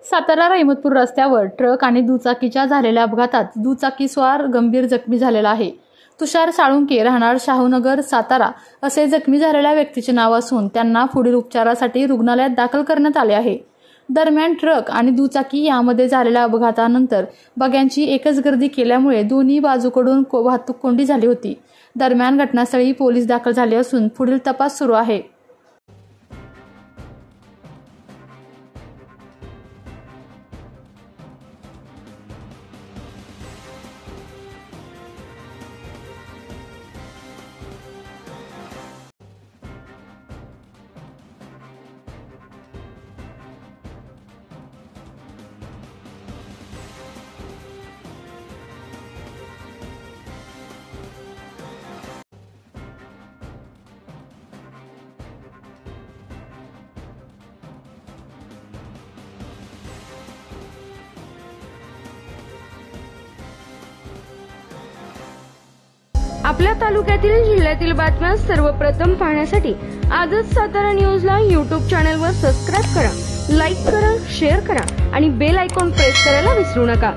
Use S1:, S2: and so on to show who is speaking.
S1: सातारा रहिमतपूर रस्त्यावर ट्रक आणि दुचाकीच्या झालेल्या अपघातात दुचाकीस्वार गंभीर जखमी झालेला आहे। तुषार साळुंके राहणार शाहूनगर सातारा असे जखमी झालेल्या व्यक्तीचे नाव असून त्यांना पुढील उपचारासाठी रुग्णालयात दाखल करण्यात आले आहे। दरम्यान ट्रक आणि दुचाकी यामध्ये झालेल्या अपघातानंतर बग्यांची एकच गर्दी केल्यामुळे दोन्ही बाजूकडून वाहतूक कोंडी झाली होती। दरम्यान घटनास्थळी पोलीस दाखल झाले असून पुढील तपास सुरू आहे।
S2: आपल्या तालुक्यातील जिल्ह्यातील बातम्या सर्वप्रथम पाहण्यासाठी आजच सातारा न्यूजला YouTube चॅनलवर सबस्क्राइब करा, लाईक करा, शेअर करा आणि बेल आयकॉन प्रेस करायला विसरू नका।